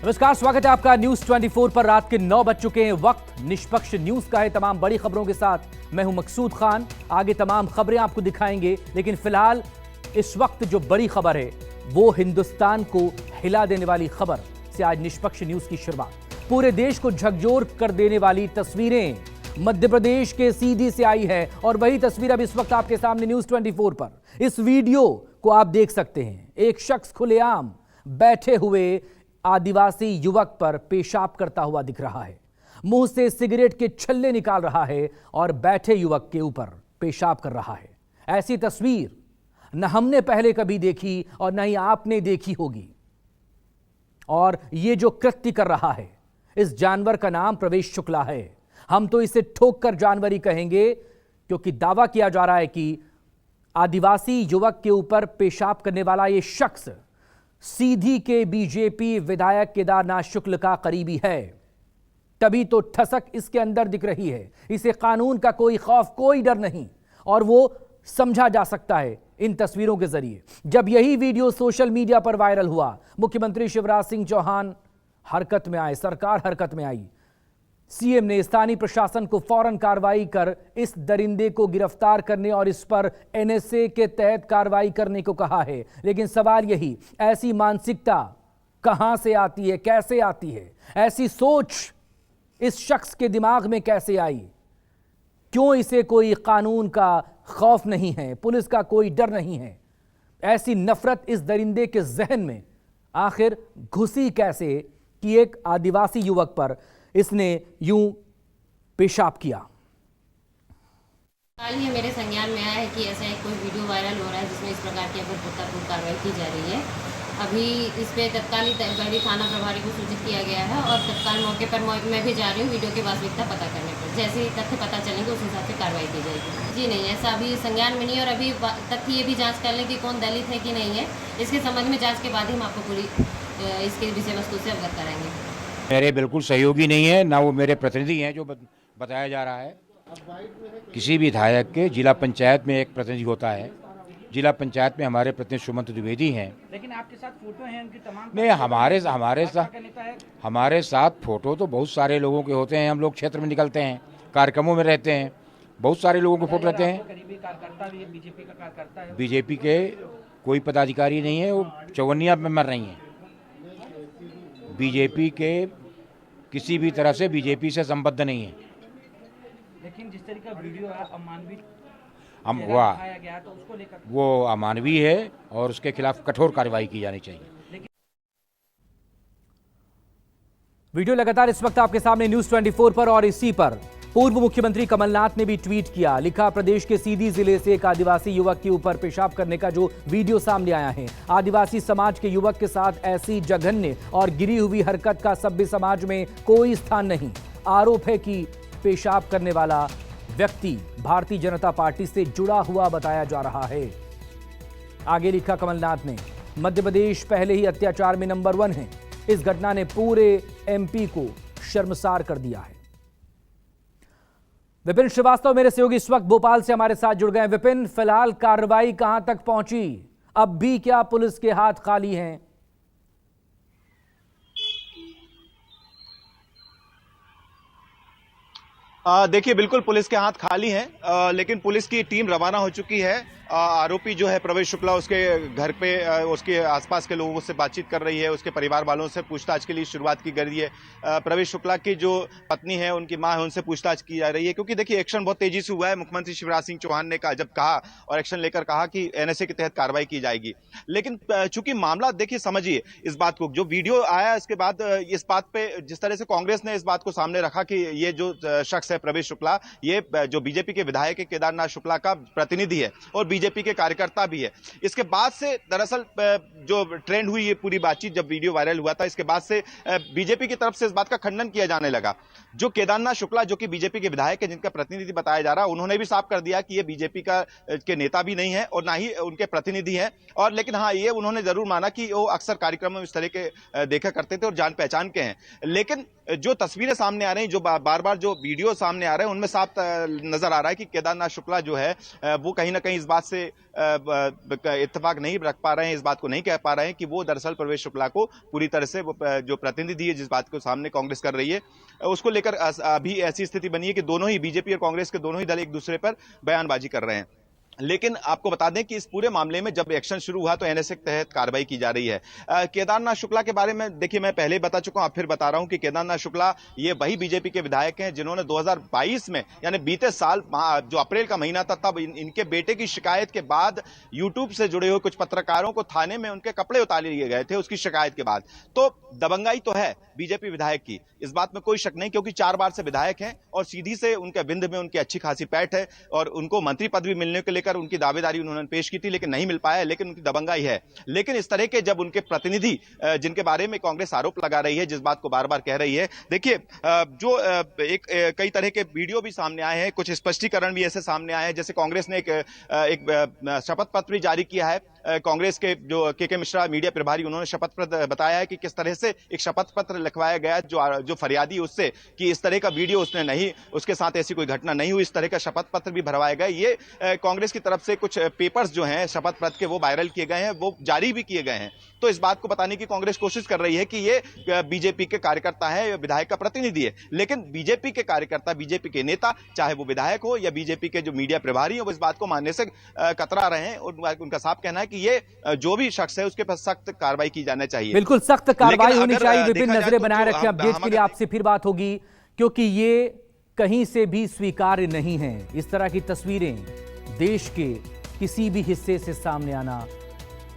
नमस्कार, स्वागत है आपका न्यूज 24 पर। रात के 9 बज चुके हैं। वक्त निष्पक्ष न्यूज का है। तमाम बड़ी खबरों के साथ मैं हूं मकसूद खान। आगे तमाम खबरें आपको दिखाएंगे, लेकिन फिलहाल इस वक्त जो बड़ी खबर है वो हिंदुस्तान को हिला देने वाली खबर से आज निष्पक्ष न्यूज की शुरुआत। पूरे देश को झकझोर कर देने वाली तस्वीरें मध्य प्रदेश के सीधी से आई है और वही तस्वीर अब इस वक्त आपके सामने न्यूज 24 पर। इस वीडियो को आप देख सकते हैं। एक शख्स खुलेआम बैठे हुए आदिवासी युवक पर पेशाब करता हुआ दिख रहा है। मुंह से सिगरेट के छल्ले निकाल रहा है और बैठे युवक के ऊपर पेशाब कर रहा है। ऐसी तस्वीर न हमने पहले कभी देखी और न ही आपने देखी होगी। और ये जो कृत्य कर रहा है, इस जानवर का नाम प्रवेश शुक्ला है। हम तो इसे ठोक कर जानवर ही कहेंगे, क्योंकि दावा किया जा रहा है कि आदिवासी युवक के ऊपर पेशाब करने वाला ये शख्स सीधी के बीजेपी विधायक केदारनाथ शुक्ल का करीबी है। तभी तो ठसक इसके अंदर दिख रही है। इसे कानून का कोई खौफ, कोई डर नहीं, और वो समझा जा सकता है इन तस्वीरों के जरिए। जब यही वीडियो सोशल मीडिया पर वायरल हुआ, मुख्यमंत्री शिवराज सिंह चौहान हरकत में आए, सरकार हरकत में आई। सीएम ने स्थानीय प्रशासन को फौरन कार्रवाई कर इस दरिंदे को गिरफ्तार करने और इस पर एनएसए के तहत कार्रवाई करने को कहा है। लेकिन सवाल यही, ऐसी मानसिकता कहां से आती है, कैसे आती है? ऐसी सोच इस शख्स के दिमाग में कैसे आई? क्यों इसे कोई कानून का खौफ नहीं है, पुलिस का कोई डर नहीं है? ऐसी नफरत इस दरिंदे के जहन में आखिर घुसी कैसे कि एक आदिवासी युवक पर इसने यूं पेशाब किया? हाल ही मेरे संज्ञान में आया है कि ऐसा एक कोई वीडियो वायरल हो रहा है जिसमें इस प्रकार की अभूतपूर्व कार्रवाई की जा रही है। अभी इस पे तत्काल बड़ी थाना प्रभारी को सूचित किया गया है और तत्काल मौके पर मैं भी जा रही हूँ वीडियो की वास्तविकता पता करने पर। जैसे ही तथ्य पता चलेंगे उस हिसाब से कार्रवाई की जाएगी। जी नहीं, ऐसा अभी संज्ञान में नहीं, और अभी तथ्य ये भी जाँच कर लें कि कौन दलित है कि नहीं है। इसके संबंध में जाँच के बाद ही हम आपको पूरी इसके विषय वस्तु से अवगत कराएंगे। मेरे बिल्कुल सहयोगी नहीं है, ना वो मेरे प्रतिनिधि हैं जो बताया जा रहा है। किसी भी विधायक के जिला पंचायत में एक प्रतिनिधि होता है। जिला पंचायत में हमारे प्रतिनिधि सुमंत द्विवेदी हैं। लेकिन आपके साथ फोटो हैं उनकी तमाम? नहीं, हमारे साथ फोटो तो बहुत सारे लोगों के होते हैं। हम लोग क्षेत्र में निकलते हैं, कार्यक्रमों में रहते हैं, बहुत सारे लोगों के फोटो रहते हैं। बीजेपी का कार्यकर्ता है? बीजेपी के कोई पदाधिकारी नहीं है, वो चौवनिया में मर रही हैं। बीजेपी के किसी भी तरह से बीजेपी से संबद्ध नहीं है। लेकिन जिस तरह का वीडियो अमानवीय गया तो उसको लेकर वो अमानवीय है और उसके खिलाफ कठोर कार्रवाई की जानी चाहिए। वीडियो लगातार इस वक्त आपके सामने न्यूज 24 पर, और इसी पर पूर्व मुख्यमंत्री कमलनाथ ने भी ट्वीट किया। लिखा, प्रदेश के सीधी जिले से एक आदिवासी युवक के ऊपर पेशाब करने का जो वीडियो सामने आया है, आदिवासी समाज के युवक के साथ ऐसी जघन्य और गिरी हुई हरकत का सभ्य समाज में कोई स्थान नहीं। आरोप है कि पेशाब करने वाला व्यक्ति भारतीय जनता पार्टी से जुड़ा हुआ बताया जा रहा है। आगे लिखा कमलनाथ ने, मध्य प्रदेश पहले ही अत्याचार में नंबर 1 है। इस घटना ने पूरे एमपी को शर्मसार कर दिया है। विपिन श्रीवास्तव मेरे सहयोगी इस वक्त भोपाल से हमारे साथ जुड़ गए हैं। विपिन, फिलहाल कार्रवाई कहां तक पहुंची? अब भी क्या पुलिस के हाथ खाली हैं? देखिए, बिल्कुल पुलिस के हाथ खाली हैं, लेकिन पुलिस की टीम रवाना हो चुकी है। आरोपी जो है प्रवेश शुक्ला, उसके घर पे उसके आसपास के लोगों से बातचीत कर रही है। उसके परिवार वालों से पूछताछ के लिए शुरुआत की गई है। प्रवेश शुक्ला की जो पत्नी है, उनकी मां है, उनसे पूछताछ की जा रही है, क्योंकि देखिए एक्शन बहुत तेजी से हुआ है। मुख्यमंत्री शिवराज सिंह चौहान ने जब कहा और एक्शन लेकर कहा कि एनएसए के तहत कार्रवाई की जाएगी। लेकिन चूंकि मामला, देखिए समझिए इस बात को, जो वीडियो आया इसके बाद इस बात पे जिस तरह से कांग्रेस ने इस बात को सामने रखा कि ये जो शख्स है प्रवेश शुक्ला, ये जो बीजेपी के विधायक है केदारनाथ शुक्ला का प्रतिनिधि है और बीजेपी के कार्यकर्ता भी है। इसके बाद से दरअसल जो ट्रेंड हुई ये पूरी बातचीत, जब वीडियो वायरल हुआ था, इसके बाद से बीजेपी की तरफ से इस बात का खंडन किया जाने लगा। जो केदारनाथ शुक्ला, जो कि बीजेपी के विधायक है, जिनका प्रतिनिधि बताया जा रहा है, उन्होंने भी साफ कर दिया कि ये बीजेपी के नेता भी नहीं है और ना ही उनके प्रतिनिधि हैं। और लेकिन हाँ, ये उन्होंने जरूर माना कि वो अक्सर कार्यक्रम में इस तरह के देखा करते थे और जान पहचान के हैं। लेकिन जो तस्वीरें सामने आ रही, जो बार बार जो वीडियो सामने आ रहे हैं, उनमें साफ नजर आ रहा है कि केदारनाथ शुक्ला जो है वो कहीं ना कहीं इस बात से इत्तेफाक नहीं रख पा रहे हैं, इस बात को नहीं कह पा रहे हैं कि वो दरअसल प्रवेश शुक्ला को पूरी तरह से जो प्रतिनिधि है, जिस बात को सामने कांग्रेस कर रही है, उसको लेकर अभी ऐसी स्थिति बनी है कि दोनों ही बीजेपी और कांग्रेस के दोनों ही दल एक दूसरे पर बयानबाजी कर रहे हैं। लेकिन आपको बता दें कि इस पूरे मामले में जब एक्शन शुरू हुआ तो एनएसए के तहत कार्रवाई की जा रही है। केदारनाथ शुक्ला के बारे में देखिए, मैं पहले बता चुका हूं, अब फिर बता रहा हूं कि केदारनाथ शुक्ला ये वही बीजेपी के विधायक हैं जिन्होंने 2022 में यानी बीते साल जो अप्रैल का महीना था तब इनके बेटे की शिकायत के बाद यूट्यूब से जुड़े हुए कुछ पत्रकारों को थाने में उनके कपड़े उतार लिए गए थे उसकी शिकायत के बाद। तो दबंगाई तो है बीजेपी विधायक की, इस बात में कोई शक नहीं, क्योंकि 4 बार से विधायक हैं और सीधी से उनके विंध्य में उनकी अच्छी खासी पैठ है और उनको मंत्री पद भी मिलने को लेकर उनकी दावेदारी उन्होंने पेश की थी, लेकिन नहीं मिल पाया, लेकिन उनकी दबंगाई है। लेकिन इस तरह के जब उनके प्रतिनिधि जिनके बारे में कांग्रेस आरोप लगा रही है, जिस बात को बार बार कह रही है, देखिए जो कई तरह के वीडियो भी सामने आए हैं, कुछ स्पष्टीकरण भी ऐसे सामने आए हैं, जैसे कांग्रेस ने एक शपथ पत्र भी जारी किया है। कांग्रेस के जो के मिश्रा मीडिया प्रभारी, उन्होंने शपथ पत्र बताया है कि किस तरह से एक शपथ पत्र लिखवाया गया जो फरियादी उससे कि इस तरह का वीडियो उसने नहीं, उसके साथ ऐसी कोई घटना नहीं हुई, इस तरह का शपथ पत्र भी भरवाया गया। ये कांग्रेस की तरफ से कुछ पेपर्स जो हैं शपथ पत्र के, वो वायरल किए गए हैं, वो जारी भी किए गए हैं। तो इस बात को बताने की कांग्रेस कोशिश कर रही है कि ये बीजेपी के कार्यकर्ता है, विधायक का प्रतिनिधि है, लेकिन बीजेपी के कार्यकर्ता, बीजेपी के नेता, चाहे वो विधायक हो या बीजेपी के जो मीडिया प्रभारी हो, वो इस बात को मानने से कतरा रहे हैं। उनका साफ कहना है कि ये जो भी शख्स है उसके पर सख्त कार्रवाई की जानी चाहिए। बिल्कुल सख्त कार्रवाई होनी चाहिए। विपिन, नजरें बनाए रखें, अपडेट के लिए आपसे फिर बात होगी, क्योंकि ये कहीं से भी स्वीकार्य नहीं है इस तरह की तस्वीरें देश के किसी भी हिस्से से सामने आना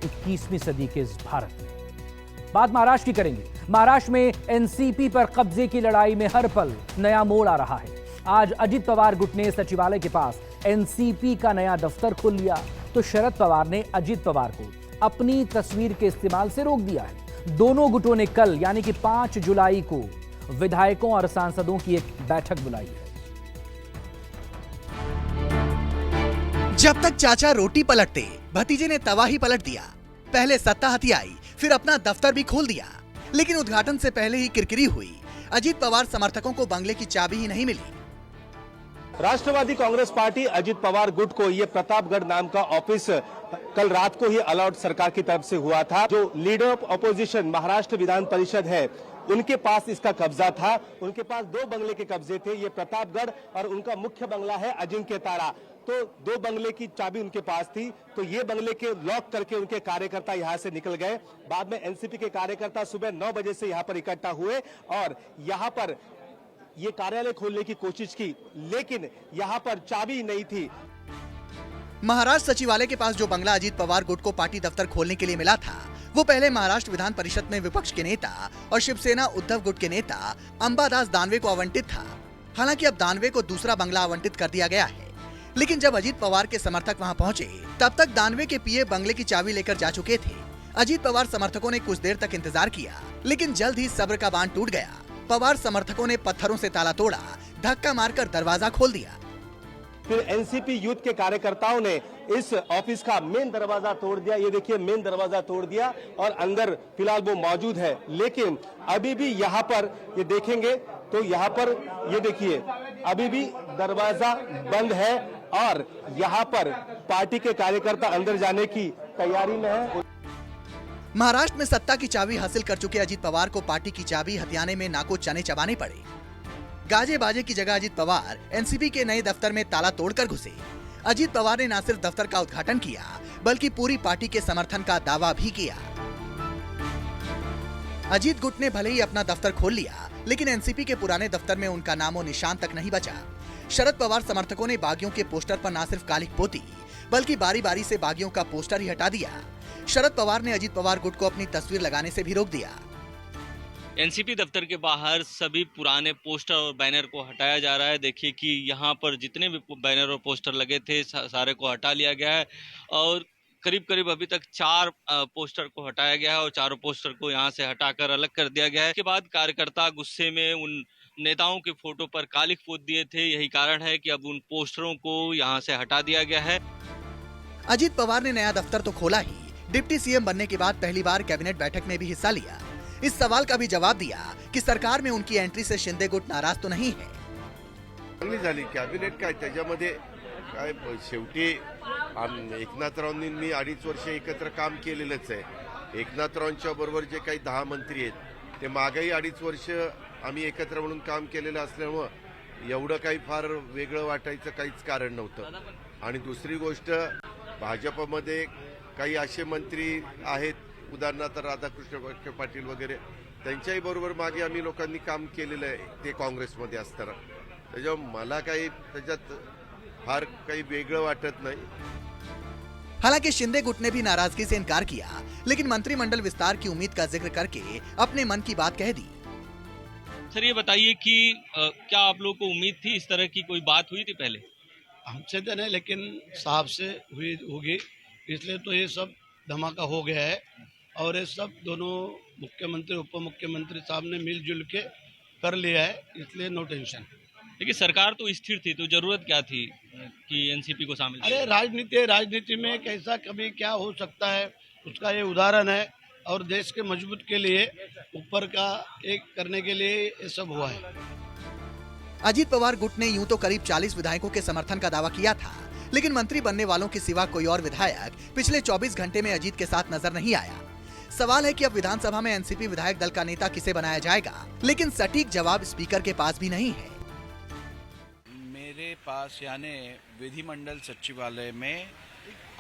21वीं सदी के इस भारत में। बात महाराष्ट्र की करेंगे। महाराष्ट्र में एनसीपी पर कब्जे की लड़ाई में हर पल नया मोड़ आ रहा है। आज अजित पवार गुट ने सचिवालय के पास एनसीपी का नया दफ्तर खोल लिया, तो शरद पवार ने अजित पवार को अपनी तस्वीर के इस्तेमाल से रोक दिया है। दोनों गुटों ने कल यानी कि 5 जुलाई को विधायकों और सांसदों की एक बैठक बुलाई है। जब तक चाचा रोटी पलटते, भतीजे ने तवा ही पलट दिया। पहले सत्ता हथियाई, फिर अपना दफ्तर भी खोल दिया, लेकिन उद्घाटन से पहले ही किरकिरी हुई। अजित पवार समर्थकों को बंगले की चाबी ही नहीं मिली। राष्ट्रवादी कांग्रेस पार्टी अजित पवार गुट को ये प्रतापगढ़ नाम का ऑफिस कल रात को ही अलॉट सरकार की तरफ से हुआ था। जो leader of opposition Maharashtra Vidhan Parishad है, उनके पास इसका कब्जा था। उनके पास 2 बंगले के कब्जे थे, ये प्रतापगढ़ और उनका मुख्य बंगला है अजिंक्य तारा। तो 2 बंगले की चाबी उनके पास थी, तो ये बंगले के लॉक करके उनके कार्यकर्ता यहाँ से निकल गए। बाद में एनसीपी के कार्यकर्ता सुबह 9 बजे से यहाँ पर इकट्ठा हुए और यहाँ पर ये कार्यालय खोलने की कोशिश की, लेकिन यहाँ पर चाबी नहीं थी। महाराष्ट्र सचिवालय के पास जो बंगला अजित पवार गुट को पार्टी दफ्तर खोलने के लिए मिला था, वो पहले महाराष्ट्र विधान परिषद में विपक्ष के नेता और शिवसेना उद्धव गुट के नेता अंबादास दानवे को आवंटित था। हालांकि अब दानवे को दूसरा बंगला आवंटित कर दिया गया है, लेकिन जब अजित पवार के समर्थक वहां पहुंचे, तब तक दानवे के पीए बंगले की चाबी लेकर जा चुके थे। अजित पवार समर्थकों ने कुछ देर तक इंतजार किया, लेकिन जल्द ही सब्र का बांध टूट गया। पवार समर्थकों ने पत्थरों से ताला तोड़ा, धक्का मारकर दरवाजा खोल दिया। फिर एनसीपी यूथ के कार्यकर्ताओं ने इस ऑफिस का मेन दरवाजा तोड़ दिया। ये देखिए, मेन दरवाजा तोड़ दिया और अंदर फिलहाल वो मौजूद है, लेकिन अभी भी यहाँ पर ये देखेंगे तो यहाँ पर ये देखिए अभी भी दरवाजा बंद है और यहाँ पर पार्टी के कार्यकर्ता अंदर जाने की तैयारी में है। महाराष्ट्र में सत्ता की चाबी हासिल कर चुके अजित पवार को पार्टी की चाबी हथियाने में नाको चने चबाने पड़े। गाजे बाजे की जगह अजित पवार एनसीपी के नए दफ्तर में ताला तोड़कर घुसे। अजित पवार ने न सिर्फ दफ्तर का उद्घाटन किया, बल्कि पूरी पार्टी के समर्थन का दावा भी किया। अजित गुट ने भले ही अपना दफ्तर खोल लिया, लेकिन एनसीपी के पुराने दफ्तर में उनका नामो निशान तक नहीं बचा। शरद पवार समर्थकों ने बागियों के पोस्टर पर न सिर्फ कालिख पोती, बल्कि बारी बारी से बागियों का पोस्टर ही हटा दिया। शरद पवार ने अजित पवार गुट को अपनी तस्वीर लगाने से भी रोक दिया। एनसीपी दफ्तर के बाहर सभी पुराने पोस्टर और बैनर को हटाया जा रहा है। देखिए कि यहाँ पर जितने भी बैनर और पोस्टर लगे थे सारे को हटा लिया गया है और करीब करीब अभी तक 4 पोस्टर को हटाया गया है और चारों पोस्टर को यहाँ से हटाकर अलग कर दिया गया है। इसके बाद कार्यकर्ता गुस्से में उन नेताओं के फोटो पर कालिख पोत दिए थे। यही कारण है कि अब उन पोस्टरों को यहाँ से हटा दिया गया है। अजित पवार ने नया दफ्तर तो खोला ही, डिप्टी सीएम बनने के बाद पहली बार कैबिनेट बैठक में भी हिस्सा लिया। इस सवाल का भी जवाब दिया कि सरकार में उनकी एंट्री से शिंदे गुट नाराज तो नहीं है। चांगली झाली कॅबिनेट काय त्याच्यामध्ये काय शेवटी एकनाथरावांनी मी 2.5 वर्ष एकत्र काम केलेलंच आहे. एकनाथरावांच्या बरोबर जे काही 10 मंत्री आहेत ते मागेही 2.5 वर्ष आम्ही एकत्र म्हणून काम केलेलं असल्यामुळं एवढं काही फार वेगळं वाटायचं काहीच कारण नव्हतं. आणि दुसरी गोष्ट, भाजपमध्ये काही असे मंत्री आहेत, उदाहरणार्थ राधाकृष्ण पाटील वगैरे, त्यांच्याही बरोबर मागे आम्ही लोकांनी काम केलेलं आहे ते काँग्रेसमध्ये असताना. त्याच्यामुळे मला काही त्याच्यात फार काही वेगळं वाटत नाही. हालांकि शिंदे गुट ने भी नाराजगी से इनकार किया, लेकिन मंत्रिमंडल विस्तार की उम्मीद का जिक्र करके अपने मन की बात कह दी. सर ये बताइए कि क्या आप लोगों को उम्मीद थी, इस तरह की कोई बात हुई थी पहले? हमसे तो नहीं, लेकिन साहब से हुई होगी, इसलिए तो ये सब धमाका हो गया है. और ये सब दोनों मुख्यमंत्री उप मुख्यमंत्री साहब ने मिलजुल के कर लिया है, इसलिए नो टेंशन. देखिए सरकार तो स्थिर थी, तो जरूरत क्या थी कि एनसीपी को शामिल? अरे राजनीति है, राजनीति में कैसा कभी क्या हो सकता है उसका ये उदाहरण है. और देश के मजबूत के लिए ऊपर का एक करने के लिए ये सब हुआ है. अजीत पवार गुट ने यूं तो करीब 40 विधायकों के समर्थन का दावा किया था, लेकिन मंत्री बनने वालों के सिवा कोई और विधायक पिछले 24 घंटे में अजीत के साथ नजर नहीं आया. सवाल है कि अब विधानसभा में एनसीपी विधायक दल का नेता किसे बनाया जाएगा, लेकिन सटीक जवाब स्पीकर के पास भी नहीं है. मेरे पास यानी विधिमंडल सचिवालय में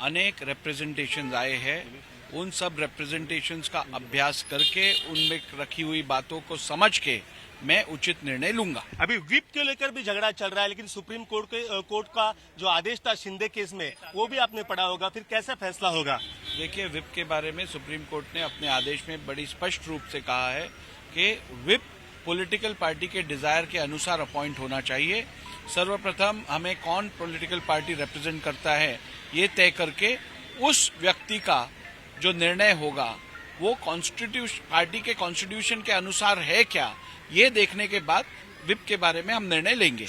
अनेक रिप्रेजेंटेशंस आए हैं. उन सब रिप्रेजेंटेशंस का अभ्यास करके उनमें रखी हुई बातों को समझ के मैं उचित निर्णय लूंगा. अभी विप को लेकर भी झगड़ा चल रहा है, लेकिन सुप्रीम कोर्ट का जो आदेश था शिंदे केस में वो भी आपने पढ़ा होगा, फिर कैसा फैसला होगा? देखिए, विप के बारे में सुप्रीम कोर्ट ने अपने आदेश में बड़ी स्पष्ट रूप से कहा है कि विप पॉलिटिकल पार्टी के डिजायर के अनुसार अपॉइंट होना चाहिए. सर्वप्रथम हमें कौन पॉलिटिकल पार्टी रिप्रेजेंट करता है ये तय करके उस व्यक्ति का जो निर्णय होगा वो कॉन्स्टिट्यूशन पार्टी के कॉन्स्टिट्यूशन के अनुसार है क्या, ये देखने के बाद विप के बारे में हम निर्णय लेंगे.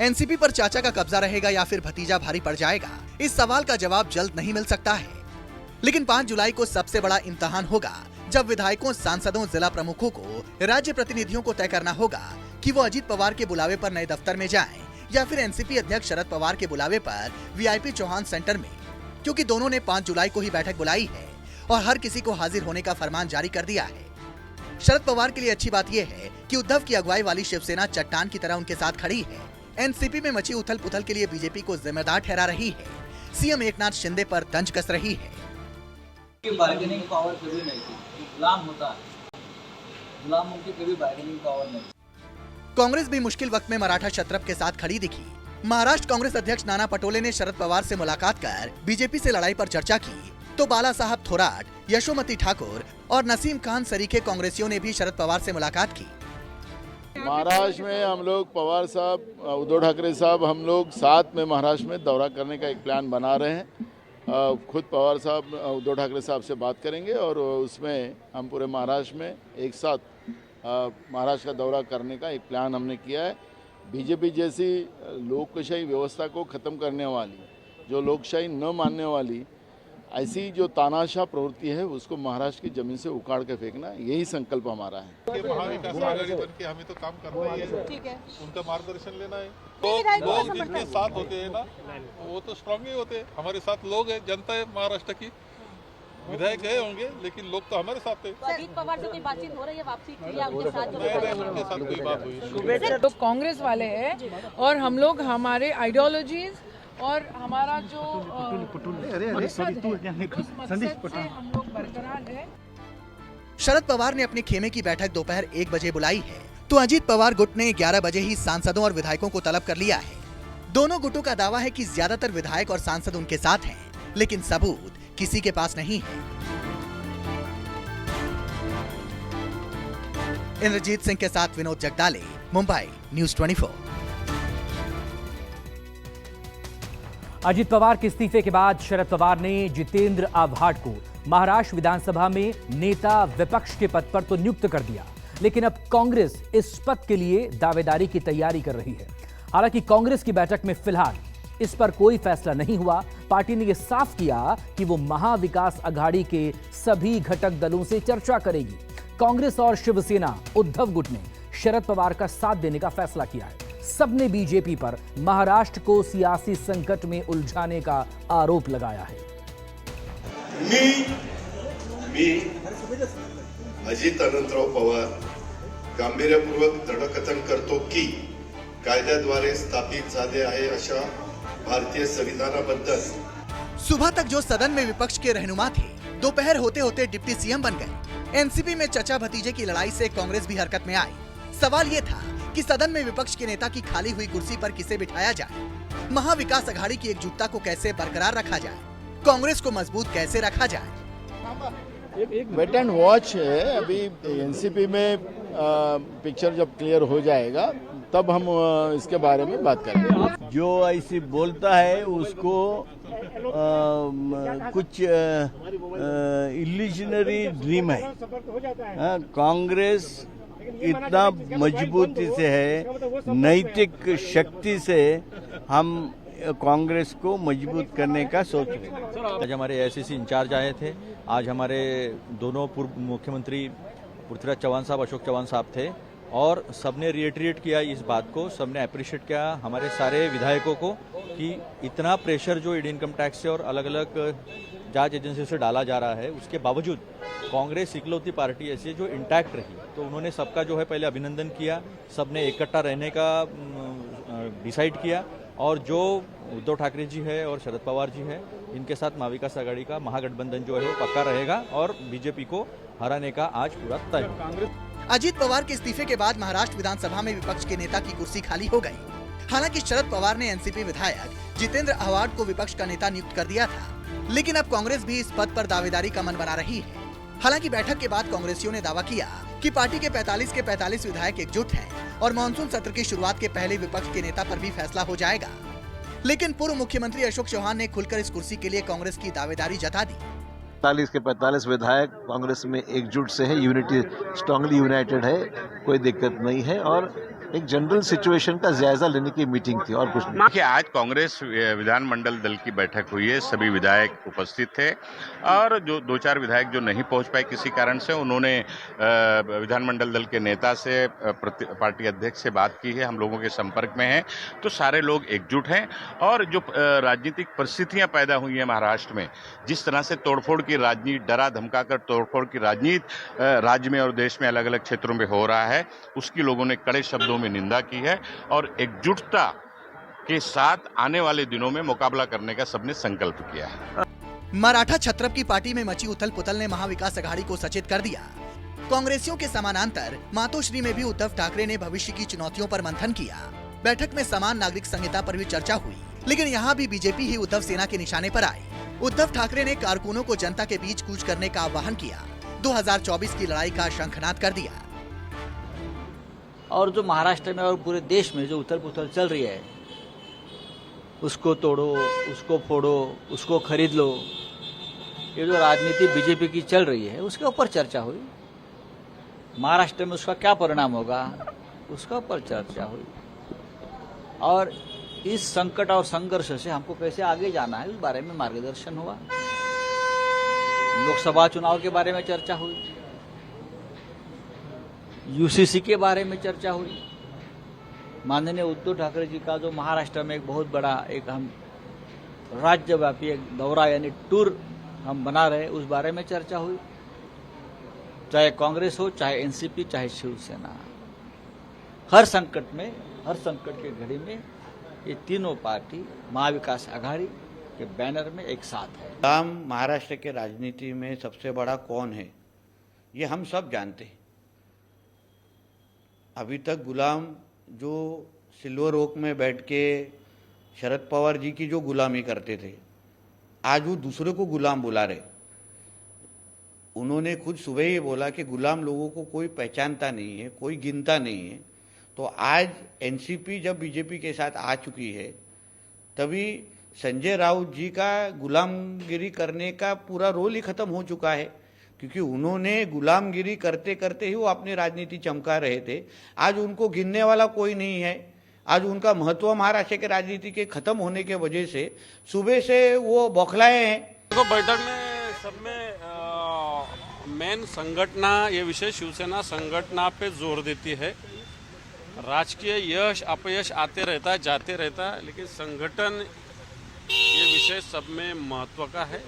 एनसीपी पर चाचा का कब्जा रहेगा या फिर भतीजा भारी पड़ जाएगा, इस सवाल का जवाब जल्द नहीं मिल सकता है. लेकिन 5 जुलाई को सबसे बड़ा इम्तिहान होगा, जब विधायकों, सांसदों, जिला प्रमुखों को, राज्य प्रतिनिधियों को तय करना होगा कि वो अजीत पवार के बुलावे पर नए दफ्तर में जाएं या फिर एनसीपी अध्यक्ष शरद पवार के बुलावे पर वीआईपी चौहान सेंटर में, क्योंकि दोनों ने 5 जुलाई को ही बैठक बुलाई है और हर किसी को हाजिर होने का फरमान जारी कर दिया है. शरद पवार के लिए अच्छी बात यह है कि उद्धव की अगुवाई वाली शिवसेना चट्टान की तरह उनके साथ खड़ी है. एनसीपी में मची उथल पुथल के लिए बीजेपी को जिम्मेदार ठहरा रही है. सीएम एकनाथ शिंदे पर तंज कस रही है. बार्गेनिंग पावर कभी नहीं थी, गुलाम होता है, गुलामों की कभी बार्गेनिंग पावर नहीं. कांग्रेस भी मुश्किल वक्त में मराठा क्षत्रप के साथ खड़ी दिखी. महाराष्ट्र कांग्रेस अध्यक्ष नाना पटोले ने शरद पवार से मुलाकात कर बीजेपी से लड़ाई पर चर्चा की, तो बाला साहब थोराट, यशोमती ठाकुर और नसीम खान सरीखे कांग्रेसियों ने भी शरद पवार से मुलाकात की. महाराष्ट्र में हम लोग पवार साहब, उद्धव ठाकरे साहब, हम लोग साथ में महाराष्ट्र में दौरा करने का एक प्लान बना रहे हैं. खुद पवार साहब उद्धव ठाकरे साहब से बात करेंगे और उसमें हम पूरे महाराष्ट्र में एक साथ महाराष्ट्र का दौरा करने का एक प्लान हमने किया है. बीजेपी जैसी लोकशाही व्यवस्था को ख़त्म करने वाली, जो लोकशाही न मानने वाली ऐसी जो तानाशाह प्रवृत्ति है उसको महाराष्ट्र की जमीन से उखाड़ के फेंकना, यही संकल्प हमारा है. महाविकास आघाड़ी बनके हमें तो काम करना ही है, ठीक है, उनका मार्गदर्शन लेना है. तो लोग जिनके साथ होते हैं ना वो तो स्ट्रांग ही होते हैं. हमारे साथ लोग हैं, जनता है महाराष्ट्र की. विधायक गए होंगे लेकिन लोग तो हमारे साथ थे. अजीत पवार से कोई बातचीत हो रही है वापसी की या उनके साथ? उनके साथ कोई बात हुई. तो कांग्रेस वाले हैं और हम लोग हमारे आइडियोलॉजीज और हमारा जो मकसद है हम लोग बरकरार है. शरद पवार ने अपने खेमे की बैठक दोपहर 1 बजे बुलाई है, तो अजीत पवार गुट ने 11 बजे ही सांसदों और विधायकों को तलब कर लिया है. दोनों गुटों का दावा है कि ज्यादातर विधायक और सांसद उनके साथ हैं, लेकिन सबूत किसी के पास नहीं है. इंद्रजीत सिंह के साथ विनोद जगदाले, मुंबई, न्यूज़ 24. अजीत पवार के इस्तीफे के बाद शरद पवार ने जितेंद्र आव्हाड को महाराष्ट्र विधानसभा में नेता विपक्ष के पद पर तो नियुक्त कर दिया, लेकिन अब कांग्रेस इस पद के लिए दावेदारी की तैयारी कर रही है. हालांकि कांग्रेस की बैठक में फिलहाल इस पर कोई फैसला नहीं हुआ. पार्टी ने यह साफ किया कि वो महाविकास अघाड़ी के सभी घटक दलों से चर्चा करेगी. कांग्रेस और शिवसेना उद्धव गुट ने शरद पवार का साथ देने का फैसला किया है. सबने बीजेपी पर महाराष्ट्र को सियासी संकट में उलझाने का आरोप लगाया है। मी अजित अनंतराव पवार गांभीर्यपूर्वक दृढकथन करतो की कायद्याद्वारे स्थापित झाले आहे अशा भारतीय संविधानाबद्दल। सुबह तक जो सदन में विपक्ष के रहनुमा थे, दोपहर होते होते डिप्टी सीएम बन गए। एनसीपी में चचा भतीजे की लड़ाई से कांग्रेस भी हरकत में आई। सवाल ये था कि सदन में विपक्ष के नेता की खाली हुई कुर्सी पर किसे बिठाया जाए, महाविकास अघाड़ी की एकजुटता को कैसे बरकरार रखा जाए, कांग्रेस को मजबूत कैसे रखा जाए। वेट एंड वॉच है। अभी एनसीपी में पिक्चर जब क्लियर हो जाएगा तब हम इसके बारे में बात करेंगे। जो ऐसी बोलता है उसको कुछ इल्यूजनरी ड्रीम है। कांग्रेस इतना मजबूती से है, नैतिक शक्ति से हम कांग्रेस को मजबूत करने का सोच रहे हैं। आज हमारे एआईसीसी इंचार्ज आए थे। आज हमारे दोनों पूर्व मुख्यमंत्री पृथ्वीराज चौहान साहब, अशोक चौहान साहब थे और सबने रिएटरेट किया इस बात को, सबने अप्रिशिएट किया हमारे सारे विधायकों को कि इतना प्रेशर जो इंडियन इनकम टैक्स से और अलग अलग जांच एजेंसियों से डाला जा रहा है, उसके बावजूद कांग्रेस इकलौती पार्टी ऐसी है जो इंटैक्ट रही। तो उन्होंने सबका जो है पहले अभिनंदन किया, सबने इकट्ठा रहने का डिसाइड किया और जो उद्धव ठाकरे जी है और शरद पवार जी है, इनके साथ महाविकास आघाड़ी का महागठबंधन जो है वो पक्का रहेगा और बीजेपी को हराने का आज पूरा तय। अजित पवार के इस्तीफे के बाद महाराष्ट्र विधानसभा में विपक्ष के नेता की कुर्सी खाली हो गई। हालांकि शरद पवार ने एनसीपी विधायक जितेंद्र आव्हाड को विपक्ष का नेता नियुक्त कर दिया था, लेकिन अब कांग्रेस भी इस पद पर दावेदारी का मन बना रही है। हालांकि बैठक के बाद कांग्रेसियों ने दावा किया कि पार्टी के 45 के 45 विधायक एकजुट हैं और मानसून सत्र की शुरुआत के पहले विपक्ष के नेता पर भी फैसला हो जाएगा। लेकिन पूर्व मुख्यमंत्री अशोक चौहान ने खुलकर इस कुर्सी के लिए कांग्रेस की दावेदारी जता दी। 45 के 45 विधायक कांग्रेस में एकजुट से है, यूनिटी स्ट्रांगली यूनाइटेड है, कोई दिक्कत नहीं है और एक जनरल सिचुएशन का जायजा लेने की मीटिंग थी और कुछ नहीं। देखिए, आज कांग्रेस विधानमंडल दल की बैठक हुई है, सभी विधायक उपस्थित थे और जो 2-4 विधायक जो नहीं पहुंच पाए किसी कारण से, उन्होंने विधानमंडल दल के नेता से, पार्टी अध्यक्ष से बात की है, हम लोगों के संपर्क में हैं, तो सारे लोग एकजुट हैं। और जो राजनीतिक परिस्थितियां पैदा हुई हैं महाराष्ट्र में, जिस तरह से तोड़फोड़ की राजनीति, डरा धमकाकर तोड़फोड़ की राजनीति राज्य में और देश में अलग अलग क्षेत्रों में हो रहा है, उसकी लोगों ने कड़े शब्दों में निंदा की है और एकजुटता के साथ आने वाले दिनों में मुकाबला करने का सबने संकल्प किया है। मराठा छत्रप की पार्टी में मची उथल पुथल ने महाविकास अघाड़ी को सचेत कर दिया। कांग्रेसियों के समानांतर मातोश्री में भी उद्धव ठाकरे ने भविष्य की चुनौतियों पर मंथन किया। बैठक में समान नागरिक संहिता पर भी चर्चा हुई, लेकिन यहाँ भी बीजेपी ही उद्धव सेना के निशाने पर आई। उद्धव ठाकरे ने कारकुनों को जनता के बीच कूच करने का आह्वान किया, 2024 की लड़ाई का शंखनाद कर दिया। और जो महाराष्ट्र में और पूरे देश में जो उथल पुथल चल रही है, उसको तोड़ो, उसको फोड़ो, उसको खरीद लो, ये जो राजनीति बीजेपी की चल रही है उसके ऊपर चर्चा हुई। महाराष्ट्र में उसका क्या परिणाम होगा, उसका ऊपर चर्चा हुई और इस संकट और संघर्ष से हमको कैसे आगे जाना है उस बारे में मार्गदर्शन हुआ। लोकसभा चुनाव के बारे में चर्चा हुई, यूसीसी के बारे में चर्चा हुई। माननीय उद्धव ठाकरे जी का जो महाराष्ट्र में एक बहुत बड़ा एक हम राज्यव्यापी एक दौरा यानी टूर हम बना रहे, उस बारे में चर्चा हुई। चाहे कांग्रेस हो, चाहे एनसीपी, चाहे शिवसेना, हर संकट में, हर संकट के घड़ी में ये तीनों पार्टी महाविकास आघाड़ी के बैनर में एक साथ है। गुलाम महाराष्ट्र के राजनीति में सबसे बड़ा कौन है ये हम सब जानते हैं। अभी तक गुलाम जो सिल्वर ओक में बैठ के शरद पवार जी की जो गुलामी करते थे, आज वो दूसरे को गुलाम बुला रहे। उन्होंने खुद सुबह ही बोला कि गुलाम लोगों को कोई पहचानता नहीं है, कोई गिनता नहीं है। तो आज एनसीपी जब बीजेपी के साथ आ चुकी है, तभी संजय राउत जी का गुलामगिरी करने का पूरा रोल ही खत्म हो चुका है, क्योंकि उन्होंने गुलामगिरी करते करते ही वो अपनी राजनीति चमका रहे थे। आज उनको गिनने वाला कोई नहीं है। आज उनका महत्व महाराष्ट्र के राजनीति के खत्म होने के वजह से सुबह से वो बौखलाए हैं। तो बैठक में सब में मेन संगठना, ये विषय शिवसेना संगठना पे जोर देती है राजकीय यश अपयश आते रहता है, जाते रहता है, लेकिन संगठन ये विषय सब में महत्व का है।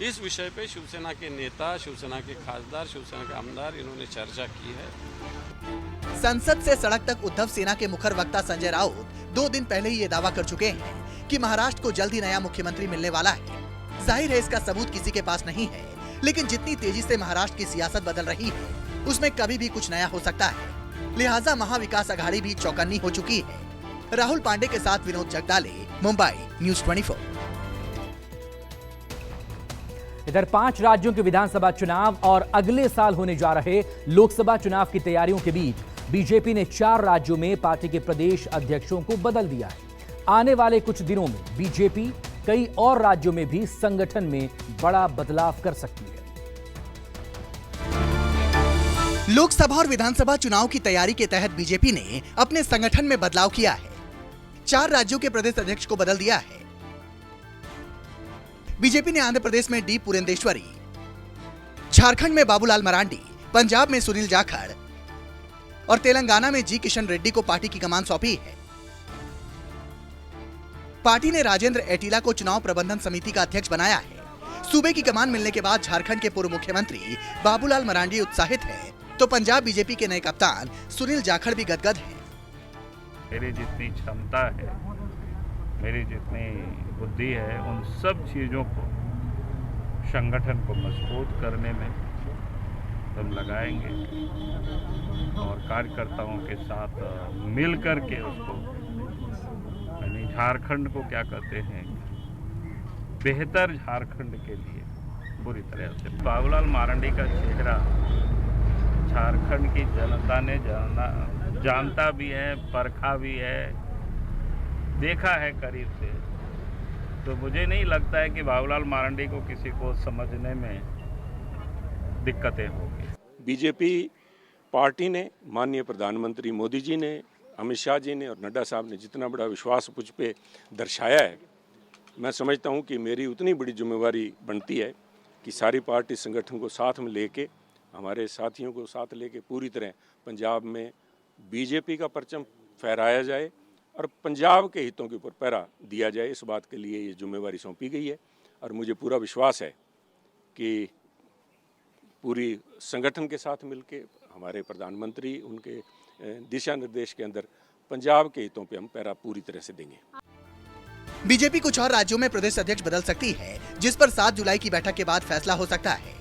इस विषय पे शिवसेना के नेता, शिवसेना के खासदार, शिवसेना के आमदार इन्होंने चर्चा की है। संसद से सड़क तक उद्धव सेना के मुखर वक्ता संजय राउत 2 दिन पहले ही ये दावा कर चुके हैं कि महाराष्ट्र को जल्द ही नया मुख्यमंत्री मिलने वाला है। जाहिर है इसका सबूत किसी के पास नहीं है, लेकिन जितनी तेजी से महाराष्ट्र की सियासत बदल रही है उसमें कभी भी कुछ नया हो सकता है। लिहाजा महाविकास अघाड़ी भी चौकन्नी हो चुकी है। राहुल पांडे के साथ विनोद जगदाले, मुंबई, न्यूज़ 24। इधर 5 राज्यों के विधानसभा चुनाव और अगले साल होने जा रहे लोकसभा चुनाव की तैयारियों के बीच बीजेपी ने 4 राज्यों में पार्टी के प्रदेश अध्यक्षों को बदल दिया है। आने वाले कुछ दिनों में बीजेपी कई और राज्यों में भी संगठन में बड़ा बदलाव कर सकती है। लोकसभा और विधानसभा चुनाव की तैयारी के तहत बीजेपी ने अपने संगठन में बदलाव किया है। 4 राज्यों के प्रदेश अध्यक्ष को बदल दिया है। बीजेपी ने आंध्र प्रदेश में डी पुरंदेश्वरी, झारखंड में बाबूलाल मरांडी, पंजाब में सुनील जाखड़ और तेलंगाना में जी किशन रेड्डी को पार्टी की कमान सौंपी है। पार्टी ने राजेंद्र एटीला को चुनाव प्रबंधन समिति का अध्यक्ष बनाया है। सूबे की कमान मिलने के बाद झारखंड के पूर्व मुख्यमंत्री बाबूलाल मरांडी उत्साहित है, तो पंजाब बीजेपी के नए कप्तान सुनील जाखड़ भी गदगद हैं। मेरी जितनी क्षमता है, मेरी जितनी बुद्धि है, उन सब चीज़ों को संगठन को मजबूत करने में हम लगाएंगे और कार्यकर्ताओं के साथ मिल कर के उसको, यानी झारखंड को क्या कहते हैं, बेहतर झारखंड के लिए पूरी तरह से। बाबूलाल मरांडी का चेहरा झारखंड की जनता ने जानता भी है, परखा भी है, देखा है करीब से। तो मुझे नहीं लगता है कि बाबूलाल मरांडी को किसी को समझने में दिक्कतें होंगी। बीजेपी पार्टी ने, माननीय प्रधानमंत्री मोदी जी ने, अमित शाह जी ने और नड्डा साहब ने जितना बड़ा विश्वास मुझ पे दर्शाया है, मैं समझता हूं कि मेरी उतनी बड़ी जिम्मेवारी बनती है कि सारी पार्टी संगठन को साथ में लेके, हमारे साथियों को साथ लेके पूरी तरह पंजाब में बीजेपी का परचम फहराया जाए और पंजाब के हितों के ऊपर पहरा दिया जाए। इस बात के लिए ये जिम्मेवारी सौंपी गई है और मुझे पूरा विश्वास है कि पूरी संगठन के साथ मिलके हमारे प्रधानमंत्री उनके दिशा निर्देश के अंदर पंजाब के हितों पे हम पहरा पूरी तरह से देंगे। बीजेपी कुछ और राज्यों में प्रदेश अध्यक्ष बदल सकती है, जिस पर 7 जुलाई की बैठक के बाद फैसला हो सकता है।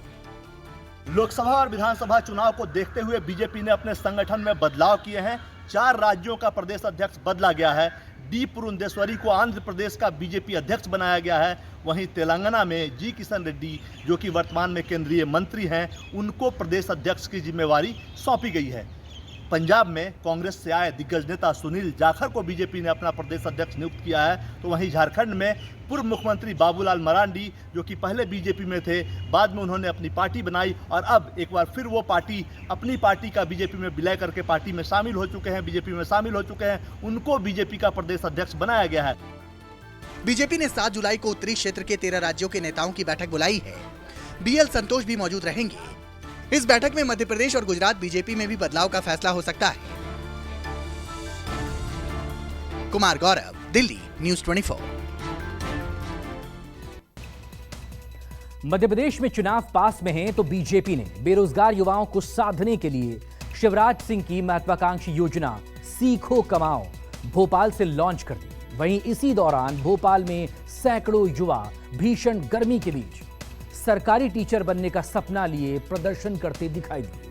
लोकसभा और विधानसभा चुनाव को देखते हुए बीजेपी ने अपने संगठन में बदलाव किए हैं। 4 राज्यों का प्रदेश अध्यक्ष बदला गया है। डी पुरंदेश्वरी को आंध्र प्रदेश का बीजेपी अध्यक्ष बनाया गया है। वहीं तेलंगाना में जी किशन रेड्डी, जो कि वर्तमान में केंद्रीय मंत्री हैं, उनको प्रदेश अध्यक्ष की जिम्मेवारी सौंपी गई है। पंजाब में कांग्रेस से आए दिग्गज नेता सुनील जाखड़ को बीजेपी ने अपना प्रदेश अध्यक्ष नियुक्त किया है। तो वहीं झारखंड में पूर्व मुख्यमंत्री बाबूलाल मरांडी, जो कि पहले बीजेपी में थे, बाद में उन्होंने अपनी पार्टी बनाई और अब एक बार फिर वो पार्टी, अपनी पार्टी का बीजेपी में विलय करके पार्टी में शामिल हो चुके हैं, बीजेपी में शामिल हो चुके हैं। उनको बीजेपी का प्रदेश अध्यक्ष बनाया गया है। बीजेपी ने 7 जुलाई को उत्तरी क्षेत्र के 13 राज्यों के नेताओं की बैठक बुलाई है। बीएल संतोष भी मौजूद रहेंगे। इस बैठक में मध्य प्रदेश और गुजरात बीजेपी में भी बदलाव का फैसला हो सकता है। कुमार गौरव, दिल्ली, न्यूज़ 24। मध्य प्रदेश में चुनाव पास में हैं तो बीजेपी ने बेरोजगार युवाओं को साधने के लिए शिवराज सिंह की महत्वाकांक्षी योजना सीखो कमाओ भोपाल से लॉन्च कर दी। वहीं इसी दौरान भोपाल में सैकड़ों युवा भीषण गर्मी के बीच सरकारी टीचर बनने का सपना लिए प्रदर्शन करते दिखाई दिए।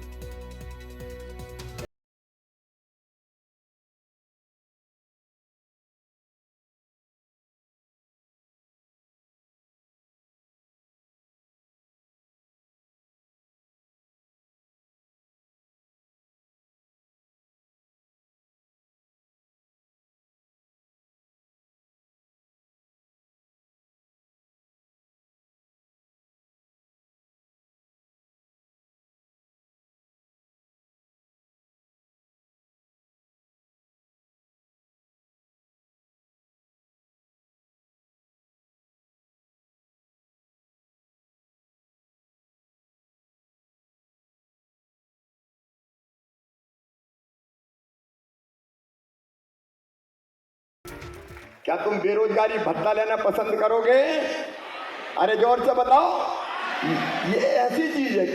क्या तुम बेरोजगारी भत्ता लेना पसंद करोगे? अरे जोर से बताओ। ये ऐसी चीज है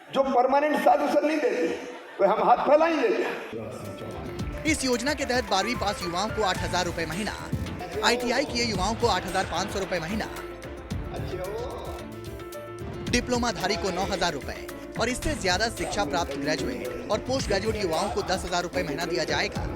जो परमानेंट सॉल्यूशन नहीं देती, तो हम हाथ फैलाएंगे क्या? इस योजना के तहत 12वीं पास युवाओं को 8,000 रुपए महीना, ITI किए युवाओं को 8,500 रुपए महीना, डिप्लोमाधारी को 9,000 रुपए और इससे ज्यादा शिक्षा प्राप्त ग्रेजुएट और पोस्ट ग्रेजुएट युवाओं को 10,000 रुपए महीना दिया जाएगा।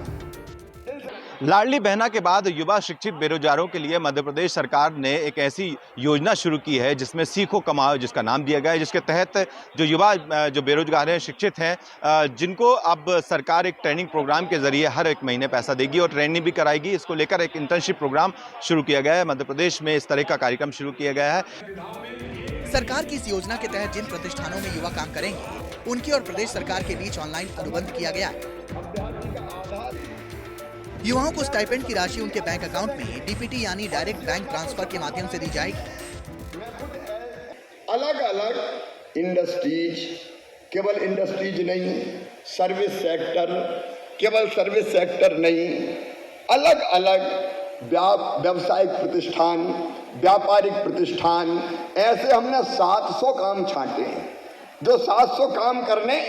लाडली बहना के बाद युवा शिक्षित बेरोजगारों के लिए मध्य प्रदेश सरकार ने एक ऐसी योजना शुरू की है जिसमें सीखो कमाओ जिसका नाम दिया गया है, जिसके तहत जो युवा जो बेरोजगार हैं, शिक्षित हैं, जिनको अब सरकार एक ट्रेनिंग प्रोग्राम के जरिए हर एक महीने पैसा देगी और ट्रेनिंग भी कराएगी। इसको लेकर एक इंटर्नशिप प्रोग्राम शुरू किया गया है। मध्य प्रदेश में इस तरह का कार्यक्रम शुरू किया गया है। सरकार की इस योजना के तहत जिन प्रतिष्ठानों में युवा काम करेंगे उनकी और प्रदेश सरकार के बीच ऑनलाइन अनुबंध किया गया है। युवाओं को स्टाइपेंड की राशि उनके बैंक अकाउंट में DPT यानी डायरेक्ट बैंक ट्रांसफर के माध्यम से दी जाएगी। अलग अलग इंडस्ट्रीज, केवल इंडस्ट्रीज नहीं, सर्विस सेक्टर, केवल सर्विस सेक्टर नहीं, अलग अलग व्यावसायिक प्रतिष्ठान, व्यापारिक प्रतिष्ठान, ऐसे हमने 700 काम छांटे हैं। जो 700 काम करने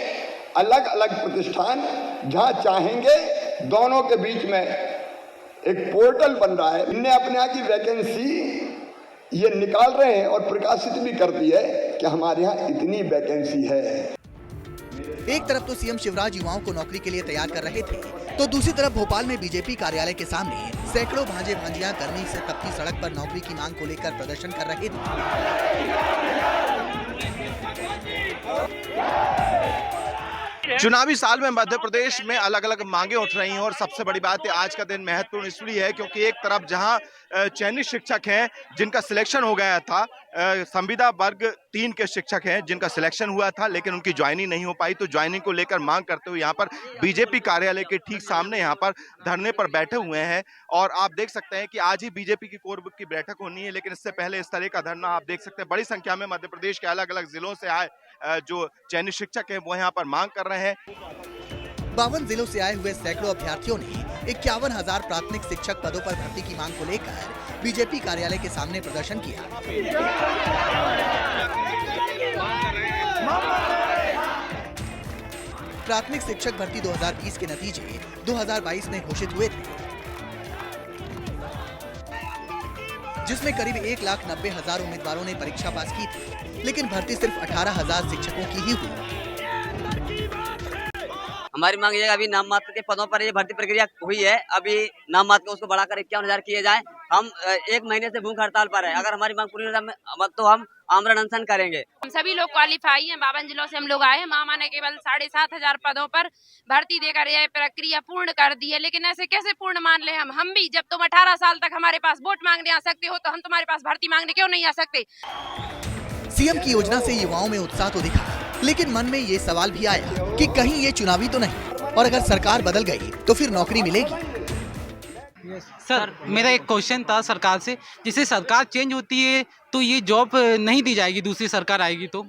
अलग अलग प्रतिष्ठान जहां चाहेंगे, दोनों के बीच में एक पोर्टल बन रहा है। इनने अपने यहाँ की वैकेंसी ये निकाल रहे हैं और प्रकाशित भी कर दी है कि हमारे यहाँ इतनी वैकेंसी है। एक तरफ तो सीएम शिवराज युवाओं को नौकरी के लिए तैयार कर रहे थे, तो दूसरी तरफ भोपाल में बीजेपी कार्यालय के सामने सैकड़ों भांजे भांजियां गर्मी से तपती सड़क पर नौकरी की मांग को लेकर प्रदर्शन कर रहे थे। चुनावी साल में मध्य प्रदेश में अलग अलग मांगे उठ रही हैं और सबसे बड़ी बात है आज का दिन महत्वपूर्ण इसलिए है क्योंकि एक तरफ जहां चयनित शिक्षक हैं जिनका सिलेक्शन हो गया था, संविदा वर्ग 3 के शिक्षक हैं जिनका सिलेक्शन हुआ था लेकिन उनकी ज्वाइनिंग नहीं हो पाई, तो ज्वाइनिंग को लेकर मांग करते हुए यहाँ पर बीजेपी कार्यालय के ठीक सामने यहाँ पर धरने पर बैठे हुए हैं। और आप देख सकते हैं कि आज ही बीजेपी की कोर ग्रुप की बैठक होनी है, लेकिन इससे पहले इस तरह का धरना आप देख सकते हैं। बड़ी संख्या में मध्य प्रदेश के अलग अलग जिलों से आए जो चयनित शिक्षक हैं वो यहाँ पर मांग कर रहे हैं। 52 जिलों से आए हुए सैकड़ों अभ्यर्थियों ने 51,000 प्राथमिक शिक्षक पदों पर भर्ती की मांग को लेकर बीजेपी कार्यालय के सामने प्रदर्शन किया। प्राथमिक शिक्षक भर्ती 2020 के नतीजे 2022 में घोषित हुए थे, जिसमें करीब 1,90,000 उम्मीदवारों ने परीक्षा पास की थी, लेकिन भर्ती सिर्फ 18,000 शिक्षकों की ही हुई। हमारी मांग ये अभी नाम मात्र के पदों पर ये भर्ती प्रक्रिया हुई है, अभी नाम मात्र को उसको बढ़ाकर 51,000 किए जाए। हम 1 महीने से भूख हड़ताल पर है, अगर हमारी मांग पूरी हो जाए तो हम आमरण अनशन करेंगे। हम सभी लोग क्वालिफाई हैं, 52 जिलों से हम लोग आए हैं। मामा ने केवल 7,500 पदों पर भर्ती देकर यह प्रक्रिया पूर्ण कर दी है, लेकिन ऐसे कैसे पूर्ण मान ले हम भी? जब तुम 18 साल तक हमारे पास वोट मांगने आ सकते हो तो हम तुम्हारे पास भर्ती मांगने क्यों नहीं आ सकते? सीएम की योजना से युवाओं में उत्साह तो दिखा, लेकिन मन में ये सवाल भी आया कि कहीं ये चुनावी तो नहीं, और अगर सरकार बदल गई तो फिर नौकरी मिलेगी? सर, मेरा एक क्वेश्चन था सरकार से, जिससे सरकार चेंज होती है तो ये जॉब नहीं दी जाएगी, दूसरी सरकार आएगी तो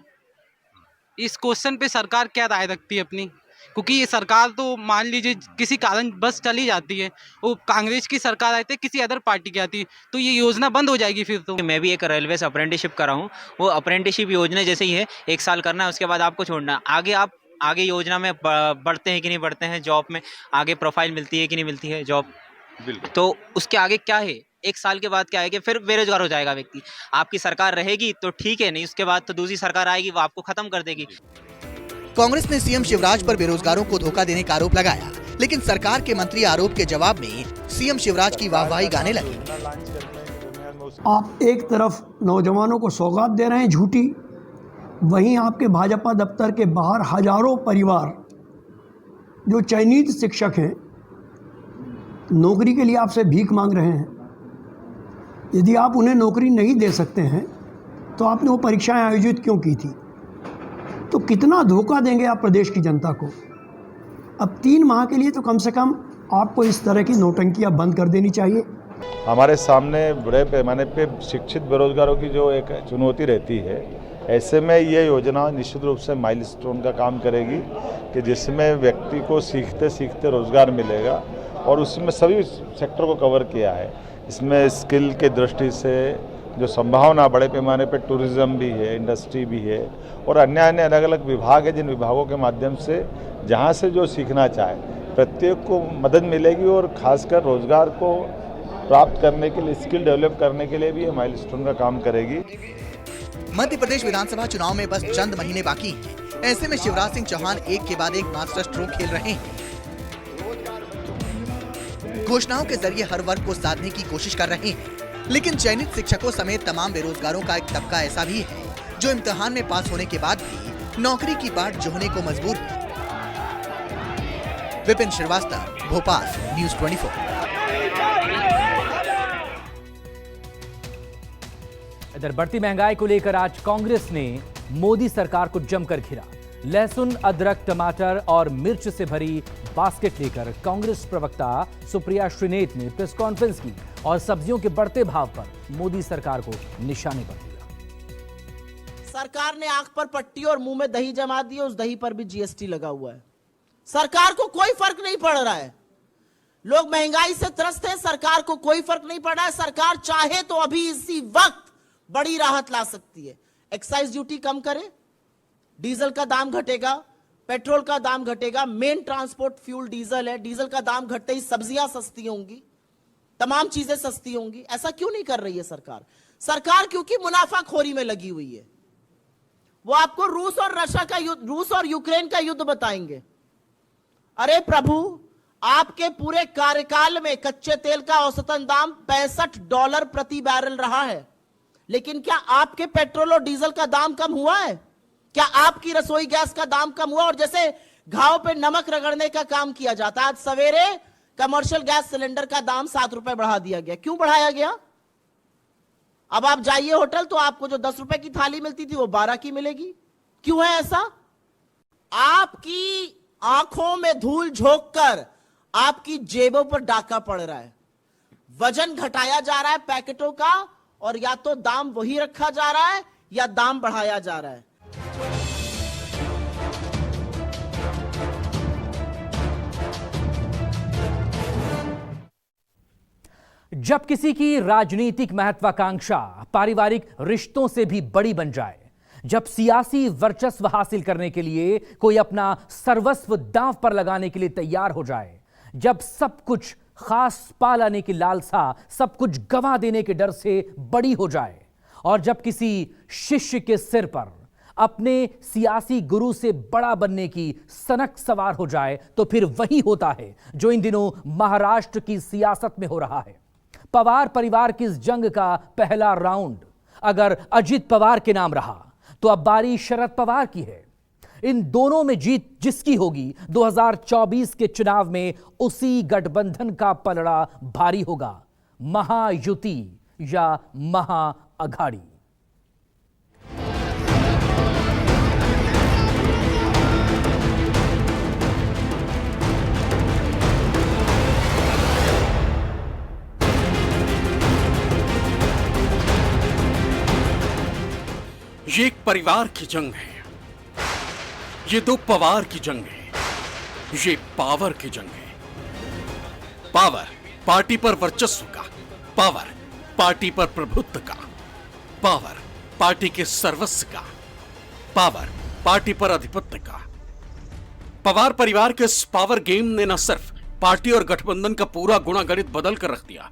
इस क्वेश्चन पे सरकार क्या राय रखती है अपनी? क्योंकि ये सरकार तो मान लीजिए किसी कारण बस चली जाती है, वो कांग्रेस की सरकार आती है, किसी अदर पार्टी की आती है, तो ये योजना बंद हो जाएगी फिर तो। मैं भी एक रेलवे से अप्रेंटिसशिप कर रहा हूँ, वो अप्रेंटिसशिप योजना जैसे ही है, 1 साल करना है, उसके बाद आपको छोड़ना है। आगे आप आगे योजना में बढ़ते हैं कि नहीं बढ़ते हैं, जॉब में आगे प्रोफाइल मिलती है कि नहीं मिलती है जॉब, तो उसके आगे क्या है? 1 साल के बाद क्या है कि फिर बेरोजगार हो जाएगा व्यक्ति। आपकी सरकार रहेगी तो ठीक है, नहीं उसके बाद तो दूसरी सरकार आएगी, वो आपको खत्म कर देगी। कांग्रेस ने सीएम शिवराज पर बेरोजगारों को धोखा देने का आरोप लगाया, लेकिन सरकार के मंत्री आरोप के जवाब में सीएम शिवराज की वाहवाही गाने लगे। आप एक तरफ नौजवानों को सौगात दे रहे हैं झूठी, वहीं आपके भाजपा दफ्तर के बाहर हजारों परिवार जो चयनित शिक्षक हैं नौकरी के लिए आपसे भीख मांग रहे हैं। यदि आप उन्हें नौकरी नहीं दे सकते हैं तो आपने वो परीक्षाएं आयोजित क्यों की थी? तो कितना धोखा देंगे आप प्रदेश की जनता को? अब 3 माह के लिए तो कम से कम आपको इस तरह की नौटंकियां बंद कर देनी चाहिए। हमारे सामने बड़े पैमाने पे शिक्षित बेरोजगारों की जो एक चुनौती रहती है, ऐसे में ये योजना निश्चित रूप से माइलस्टोन का काम करेगी कि जिसमें व्यक्ति को सीखते सीखते रोजगार मिलेगा, और उसमें सभी सेक्टर को कवर किया है। इसमें स्किल के दृष्टि से जो संभावना बड़े पैमाने पर टूरिज्म भी है, इंडस्ट्री भी है और अन्य अलग अलग विभाग है, जिन विभागों के माध्यम से जहाँ से जो सीखना चाहे प्रत्येक को मदद मिलेगी और खासकर रोजगार को प्राप्त करने के लिए, स्किल डेवलप करने के लिए भी ये माइलस्टोन का काम करेगी। मध्य प्रदेश विधानसभा चुनाव में बस चंद महीने बाकी हैं। ऐसे में शिवराज सिंह चौहान एक के बाद एक मास्टर स्ट्रोक खेल रहे हैं। घोषणाओं के जरिए हर वर्ग को साधने की कोशिश कर रहे हैं, लेकिन चयनित शिक्षकों समेत तमाम बेरोजगारों का एक तबका ऐसा भी है जो इम्तिहान में पास होने के बाद भी नौकरी की बाट जोहने को मजबूर है। विपिन श्रीवास्तव, भोपाल, न्यूज़ 24। इधर बढ़ती महंगाई को लेकर आज कांग्रेस ने मोदी सरकार को जमकर घिरा। लहसुन, अदरक, टमाटर और मिर्च से भरी बास्केट लेकर कांग्रेस प्रवक्ता सुप्रिया श्रीनेत ने प्रेस कॉन्फ्रेंस की और सब्जियों के बढ़ते भाव पर मोदी सरकार को निशाने पर लिया। सरकार ने आंख पर पट्टी और मुंह में दही जमा दी, उस दही पर भी जीएसटी लगा हुआ है। सरकार को कोई फर्क नहीं पड़ रहा है। लोग महंगाई से त्रस्त हैं, सरकार को कोई फर्क नहीं पड़ रहा है। सरकार चाहे तो अभी इसी वक्त बड़ी राहत ला सकती है। एक्साइज ड्यूटी कम करे, डीजल का दाम घटेगा, पेट्रोल का दाम घटेगा। मेन ट्रांसपोर्ट फ्यूल डीजल है, डीजल का दाम घटते ही सब्जियां सस्ती होंगी, तमाम चीजें सस्ती होंगी। ऐसा क्यों नहीं कर रही है सरकार? सरकार क्योंकि मुनाफाखोरी में लगी हुई है। वो आपको रूस और यूक्रेन का युद्ध बताएंगे। अरे प्रभु, आपके पूरे कार्यकाल में कच्चे तेल का औसतन दाम $65 प्रति बैरल रहा है, लेकिन क्या आपके पेट्रोल और डीजल का दाम कम हुआ है? क्या आपकी रसोई गैस का दाम कम हुआ? और जैसे घाव पे नमक रगड़ने का काम किया जाता है, आज सवेरे कमर्शियल गैस सिलेंडर का दाम 7 रुपए बढ़ा दिया गया। क्यों बढ़ाया गया? अब आप जाइए होटल तो आपको जो 10 रुपए की थाली मिलती थी वो 12 की मिलेगी। क्यों है ऐसा? आपकी आंखों में धूल झोंककर आपकी जेबों पर डाका पड़ रहा है। वजन घटाया जा रहा है पैकेटों का, और या तो दाम वही रखा जा रहा है या दाम बढ़ाया जा रहा है। जब किसी की राजनीतिक महत्वाकांक्षा पारिवारिक रिश्तों से भी बड़ी बन जाए, जब सियासी वर्चस्व हासिल करने के लिए कोई अपना सर्वस्व दांव पर लगाने के लिए तैयार हो जाए, जब सब कुछ खास पा लाने की लालसा सब कुछ गंवा देने के डर से बड़ी हो जाए, और जब किसी शिष्य के सिर पर अपने सियासी गुरु से बड़ा बनने की सनक सवार हो जाए, तो फिर वही होता है जो इन दिनों महाराष्ट्र की सियासत में हो रहा है। पवार परिवार की इस जंग का पहला राउंड अगर अजित पवार के नाम रहा, तो अब बारी शरद पवार की है। इन दोनों में जीत जिसकी होगी, 2024 के चुनाव में उसी गठबंधन का पलड़ा भारी होगा, महायुति या महाअघाड़ी। ये एक परिवार की जंग है, ये दो पवार की जंग है, ये पावर की जंग है। पावर पार्टी पर वर्चस्व का, पावर पार्टी पर प्रभुत्व का, पावर पार्टी के सर्वस्व का, पावर पार्टी पर आधिपत्य का। पवार परिवार के इस पावर गेम ने न सिर्फ पार्टी और गठबंधन का पूरा गुणागणित बदल कर रख दिया,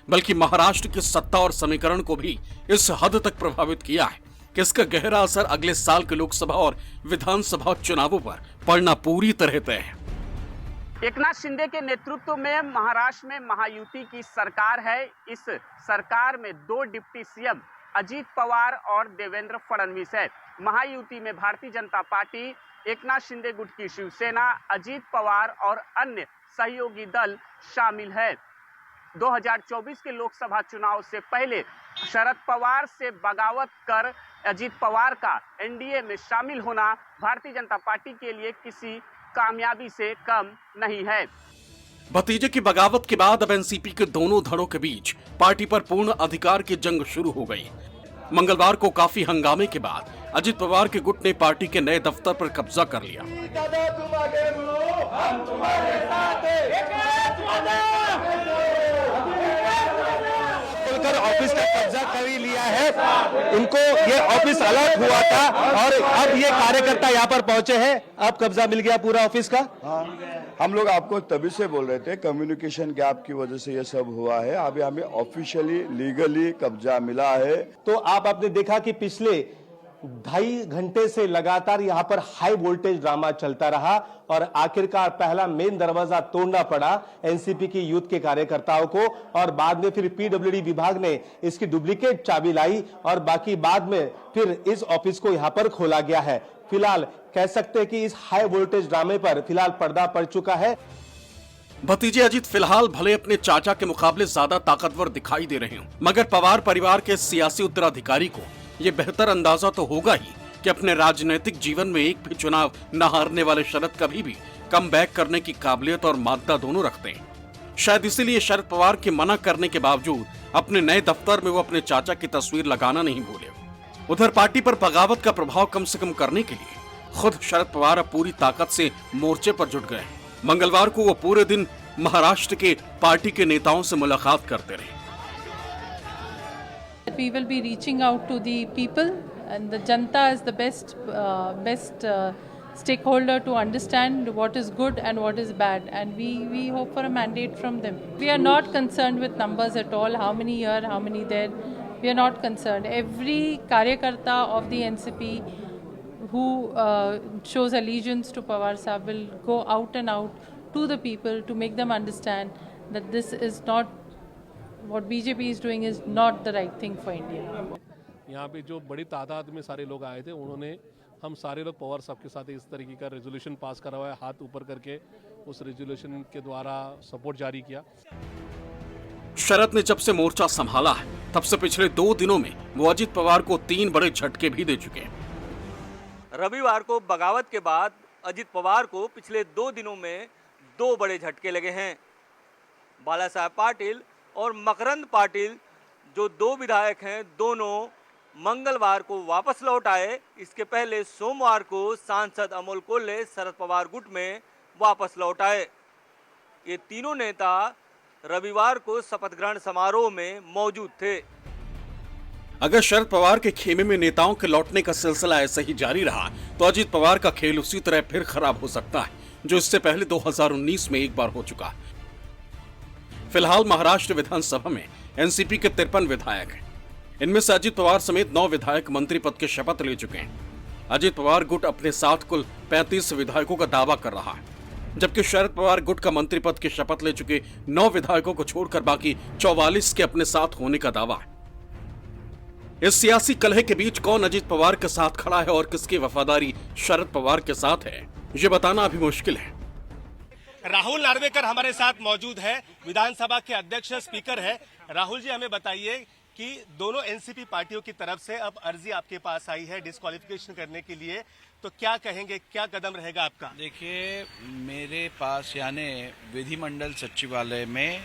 बल्कि महाराष्ट्र की सत्ता और समीकरण को भी इस हद तक प्रभावित किया है कि इसका गहरा असर अगले साल के लोकसभा और विधानसभा चुनावों पर पड़ना पूरी तरह तय है। एकनाथ शिंदे के नेतृत्व में महाराष्ट्र में महायुति की सरकार है। इस सरकार में 2 डिप्टी सीएम अजीत पवार और देवेंद्र फडणवीस है। महायुति में भारतीय जनता पार्टी, एकनाथ शिंदे गुट की शिवसेना, अजीत पवार और अन्य सहयोगी दल शामिल है। 2024 के लोकसभा चुनाव से पहले शरद पवार से बगावत कर अजीत पवार का एनडीए में शामिल होना भारतीय जनता पार्टी के लिए किसी कामयाबी से कम नहीं है। भतीजे की बगावत के बाद अब एनसीपी के दोनों धड़ों के बीच पार्टी पर पूर्ण अधिकार की जंग शुरू हो गई। मंगलवार को काफी हंगामे के बाद अजीत पवार के गुट ने पार्टी के नए दफ्तर पर कब्जा कर लिया। कभी लिया है, इनको ये ऑफिस अलर्ट हुआ था और अब ये कार्यकर्ता यहाँ पर पहुंचे हैं। अब कब्जा मिल गया पूरा ऑफिस का। हम लोग आपको तभी से बोल रहे थे, कम्युनिकेशन गैप की वजह से ये सब हुआ है। अभी हमें ऑफिशियली लीगली कब्जा मिला है। तो आपने देखा कि पिछले 2.5 घंटे से लगातार यहाँ पर हाई वोल्टेज ड्रामा चलता रहा और आखिरकार पहला मेन दरवाजा तोड़ना पड़ा एनसीपी की यूथ के कार्यकर्ताओं को, और बाद में फिर पीडब्ल्यूडी विभाग ने इसकी डुप्लीकेट चाबी लाई और बाकी बाद में फिर इस ऑफिस को यहाँ पर खोला गया है। फिलहाल कह सकते हैं कि इस हाई वोल्टेज ड्रामे पर फिलहाल पर्दा पड़ चुका है। भतीजे अजीत फिलहाल भले अपने चाचा के मुकाबले ज्यादा ताकतवर दिखाई दे रहे हों, मगर पवार परिवार के सियासी उत्तराधिकारी को ये बेहतर अंदाजा तो होगा ही कि अपने राजनीतिक जीवन में एक भी चुनाव न हारने वाले शरद कभी भी कम बैक करने की काबिलियत और मादा दोनों रखते हैं। शायद इसीलिए शरद पवार के मना करने के बावजूद अपने नए दफ्तर में वो अपने चाचा की तस्वीर लगाना नहीं भूले। उधर पार्टी पर बगावत का प्रभाव कम से कम करने के लिए खुद शरद पवार अब पूरी ताकत से मोर्चे पर जुट गए। मंगलवार को वो पूरे दिन महाराष्ट्र के पार्टी के नेताओं से मुलाकात करते रहे। We will be reaching out to the people, and the Janta is the best stakeholder to understand what is good and what is bad, and we hope for a mandate from them. We are not concerned with numbers at all, how many here, how many there. We are not concerned. Every Karyakarta of the NCP who shows allegiance to Pawar Sahab will go out and out to the people to make them understand that this is not what BJP is doing is not the right thing for India. यहाँ पे जो बड़ी तादाद में सारे लोग आए थे, उन्होंने हम सारे लोग पवार साहब के साथ इस तरीके का रेजोल्यूशन पास करवाया, हाथ ऊपर करके उस रेजोल्यूशन के द्वारा सपोर्ट जारी किया। शरद ने जब से मोर्चा संभाला है तब से पिछले 2 दिनों में वो अजित पवार को 3 बड़े झटके भी दे चुके हैं। रविवार को बगावत के बाद अजित पवार को पिछले 2 दिनों में 2 बड़े झटके लगे हैं। बाला साहब पाटिल और मकरंद पाटिल जो 2 विधायक हैं, दोनों मंगलवार को वापस लौट आए। इसके पहले सोमवार को सांसद अमोल कोल्हे शरद पवार गुट में वापस लौट आए। ये तीनों नेता रविवार को शपथ ग्रहण समारोह में मौजूद थे। अगर शरद पवार के खेमे में नेताओं के लौटने का सिलसिला ऐसे ही जारी रहा तो अजित पवार का खेल उसी तरह फिर खराब हो सकता है, जो इससे पहले 2019 में एक बार हो चुका। फिलहाल महाराष्ट्र विधानसभा में एनसीपी के 53 विधायक हैं। इनमें से अजित पवार समेत 9 विधायक मंत्री पद की शपथ ले चुके हैं। अजित पवार गुट अपने साथ कुल 35 विधायकों का दावा कर रहा है, जबकि शरद पवार गुट का मंत्री पद की शपथ ले चुके 9 विधायकों को छोड़कर बाकी 44 के अपने साथ होने का दावा है। इस सियासी कलह के बीच कौन अजित पवार के साथ खड़ा है और किसकी वफादारी शरद पवार के साथ है, ये बताना अभी मुश्किल है। राहुल नार्वेकर हमारे साथ मौजूद है, विधानसभा के अध्यक्ष स्पीकर है। राहुल जी, हमें बताइए कि दोनों एनसीपी पार्टियों की तरफ से अब अर्जी आपके पास आई है डिस्क्वालिफिकेशन करने के लिए, तो क्या कहेंगे, क्या कदम रहेगा आपका? देखिए, मेरे पास यानी विधिमंडल सचिवालय में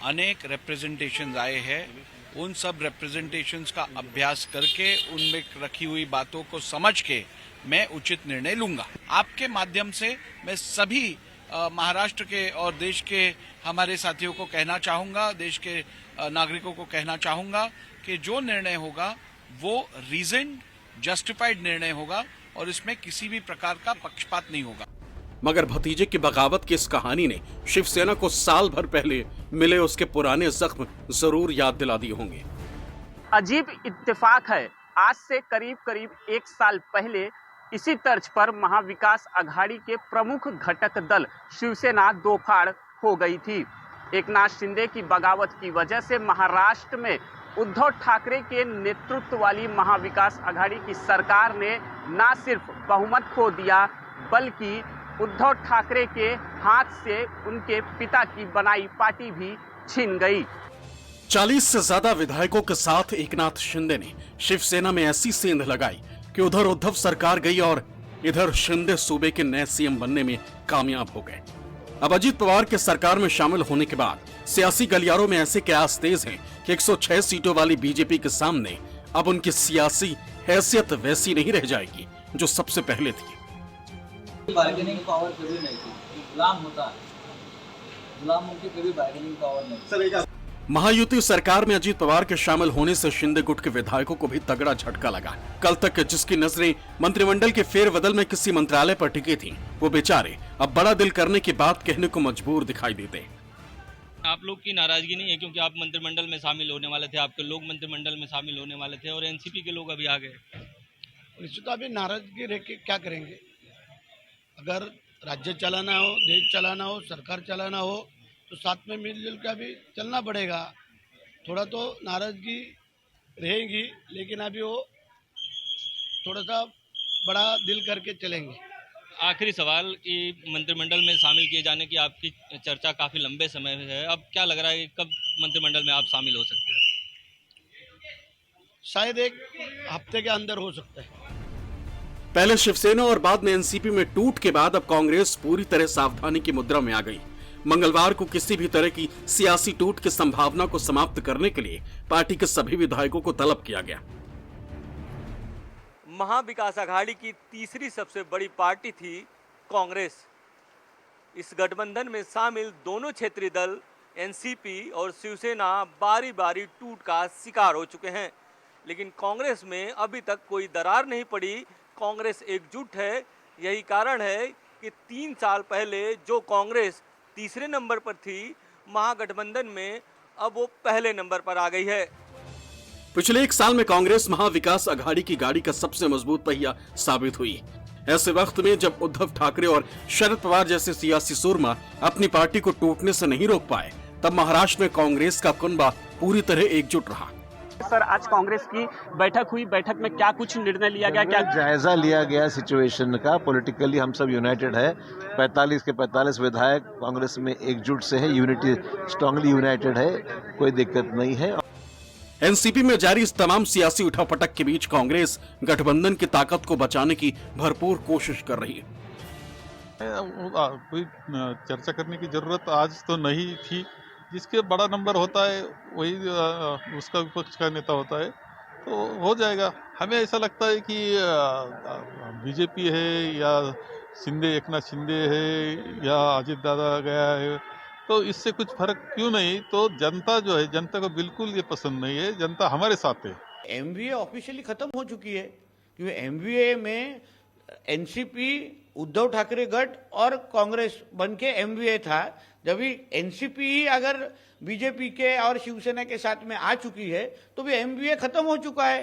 अनेक रिप्रेजेंटेशंस आए हैं। उन सब रिप्रेजेंटेशंस का अभ्यास करके उनमें रखी हुई बातों को समझ के मैं उचित निर्णय लूंगा। आपके माध्यम से मैं सभी महाराष्ट्र के और देश के हमारे साथियों को कहना चाहूँगा, देश के नागरिकों को कहना चाहूँगा कि जो निर्णय होगा वो रीजन जस्टिफाइड निर्णय होगा और इसमें किसी भी प्रकार का पक्षपात नहीं होगा। मगर भतीजे की बगावत की इस कहानी ने शिवसेना को साल भर पहले मिले उसके पुराने जख्म जरूर याद दिला दिए होंगे। अजीब इत्तेफाक है, आज से करीब 1 साल पहले इसी तर्ज पर महाविकास अघाड़ी के प्रमुख घटक दल शिवसेना दो फाड़ हो गई थी। एकनाथ शिंदे की बगावत की वजह से महाराष्ट्र में उद्धव ठाकरे के नेतृत्व वाली महाविकास अघाड़ी की सरकार ने न सिर्फ बहुमत खो दिया, बल्कि उद्धव ठाकरे के हाथ से उनके पिता की बनाई पार्टी भी छीन गई। 40 से ज्यादा विधायकों के साथ एकनाथ शिंदे ने शिवसेना में ऐसी सेंध लगाई कि उधर उद्धव सरकार गई और इधर शिंदे सूबे के नए सीएम बनने में कामयाब हो गए। अब अजित पवार के सरकार में शामिल होने के बाद सियासी गलियारों में ऐसे कयास तेज हैं कि 106 सीटों वाली बीजेपी के सामने अब उनकी सियासी हैसियत वैसी नहीं रह जाएगी जो सबसे पहले थी। बार्गेनिंग पावर कभी नहीं थी, गुलाम होता है, गुलामों की कभी बार्गेनिंग पावर नहीं। महायुति सरकार में अजीत पवार के शामिल होने से शिंदे गुट के विधायकों को भी तगड़ा झटका लगा। कल तक जिसकी नजरें मंत्रिमंडल के फेरबदल में किसी मंत्रालय पर टिकी थीं, वो बेचारे अब बड़ा दिल करने की बात कहने को मजबूर दिखाई देते। आप लोग की नाराजगी नहीं है क्योंकि आप मंत्रिमंडल में शामिल होने वाले थे, आपके लोग मंत्रिमंडल में शामिल होने वाले थे और एनसीपी के लोग अभी आ गए। निश्चित अभी नाराजगी रह के क्या करेंगे? अगर राज्य चलाना हो, देश चलाना हो, सरकार चलाना हो तो साथ में मिलजुल के अभी चलना पड़ेगा। थोड़ा तो नाराजगी रहेगी, लेकिन अभी वो थोड़ा सा बड़ा दिल करके चलेंगे। आखिरी सवाल कि मंत्रिमंडल में शामिल किए जाने की आपकी चर्चा काफी लंबे समय से है, अब क्या लग रहा है कि कब मंत्रिमंडल में आप शामिल हो सकते हैं? शायद एक हफ्ते के अंदर हो सकता है। पहले शिवसेना और बाद में एनसीपी में टूट के बाद अब कांग्रेस पूरी तरह सावधानी की मुद्रा में आ गई। मंगलवार को किसी भी तरह की सियासी टूट की संभावना को समाप्त करने के लिए पार्टी के सभी विधायकों को तलब किया गया। महाविकास आघाड़ी की तीसरी सबसे बड़ी पार्टी थी कांग्रेस। इस गठबंधन में शामिल दोनों क्षेत्रीय दल एनसीपी और शिवसेना बारी बारी टूट का शिकार हो चुके हैं, लेकिन कांग्रेस में अभी तक कोई दरार नहीं पड़ी। कांग्रेस एकजुट है। यही कारण है कि 3 साल पहले जो कांग्रेस तीसरे नंबर पर थी, महागठबंधन में अब वो पहले नंबर पर आ गई है। पिछले 1 साल में कांग्रेस महाविकास आघाड़ी की गाड़ी का सबसे मजबूत पहिया साबित हुई। ऐसे वक्त में जब उद्धव ठाकरे और शरद पवार जैसे सियासी सूरमा अपनी पार्टी को टूटने से नहीं रोक पाए, तब महाराष्ट्र में कांग्रेस का कुनबा पूरी तरह एकजुट रहा। सर, आज कांग्रेस की बैठक हुई, बैठक में क्या कुछ निर्णय लिया गया? क्या जायजा लिया गया सिचुएशन का? पॉलिटिकली हम सब यूनाइटेड है। 45 के 45 विधायक कांग्रेस में एकजुट से है, यूनिटी स्ट्रांगली यूनाइटेड है, कोई दिक्कत नहीं है। एनसीपी में जारी इस तमाम सियासी उठापटक के बीच कांग्रेस गठबंधन की ताकत को बचाने की भरपूर कोशिश कर रही है। कोई चर्चा करने की जरूरत आज तो नहीं थी। जिसके बड़ा नंबर होता है वही उसका विपक्ष का नेता होता है, तो हो जाएगा। हमें ऐसा लगता है कि बीजेपी है या एकनाथ शिंदे है या अजीत दादा गया है, तो इससे कुछ फर्क क्यों नहीं? तो जनता जो है, जनता को बिल्कुल ये पसंद नहीं है। जनता हमारे साथ है। एमवीए ऑफिशियली खत्म हो चुकी है, क्योंकि एमवीए में एनसीपी, उद्धव ठाकरे गठ और कांग्रेस बनके एमवीए था। जब भी एनसीपी ही अगर बीजेपी के और शिवसेना के साथ में आ चुकी है तो भी एमवीए खत्म हो चुका है।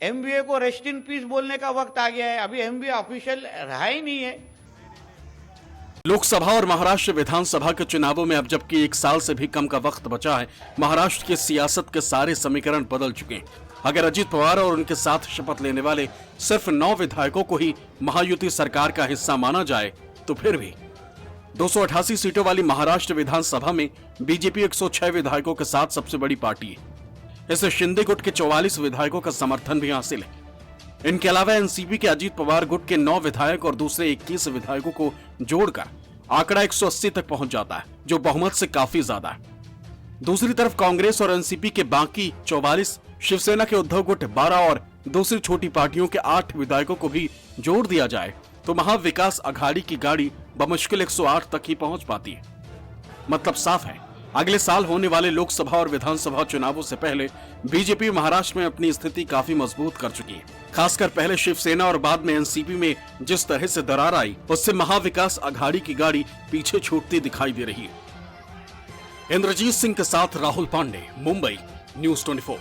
एमवीए को रेस्ट इन पीस बोलने का वक्त आ गया है। अभी एमवीए ऑफिशियल रहा ही नहीं है। लोकसभा और महाराष्ट्र विधानसभा के चुनावों में अब जबकि 1 साल से भी कम का वक्त बचा है, महाराष्ट्र की सियासत के सारे समीकरण बदल चुके हैं। अगर अजीत पवार और उनके साथ शपथ लेने वाले सिर्फ 9 विधायकों को ही महायुति सरकार का हिस्सा माना जाए, तो फिर भी 288 सीटों वाली महाराष्ट्र विधानसभा में बीजेपी 106 विधायकों के साथ सबसे बड़ी पार्टी है। इसे शिंदे गुट के 44 विधायकों का समर्थन भी हासिल है। इनके अलावा एनसीपी के अजीत पवार गुट के 9 विधायक और दूसरे 21 विधायकों को जोड़कर आंकड़ा 180 तक पहुंच जाता है, जो बहुमत से काफी ज्यादा है। दूसरी तरफ कांग्रेस और एनसीपी के बाकी 44, शिवसेना के उद्धव गुट 12 और दूसरी छोटी पार्टियों के 8 विधायकों को भी जोड़ दिया जाए तो महाविकास आघाड़ी की गाड़ी बमुश्किल 108 तक ही पहुंच पाती है। मतलब साफ है, अगले साल होने वाले लोकसभा और विधानसभा चुनावों से पहले बीजेपी महाराष्ट्र में अपनी स्थिति काफी मजबूत कर चुकी है। खासकर पहले शिवसेना और बाद में एनसीपी में जिस तरह से दरार आई, उससे महाविकास आघाड़ी की गाड़ी पीछे छूटती दिखाई दे रही है। इंद्रजीत सिंह के साथ राहुल पांडे, मुंबई, न्यूज़ 24।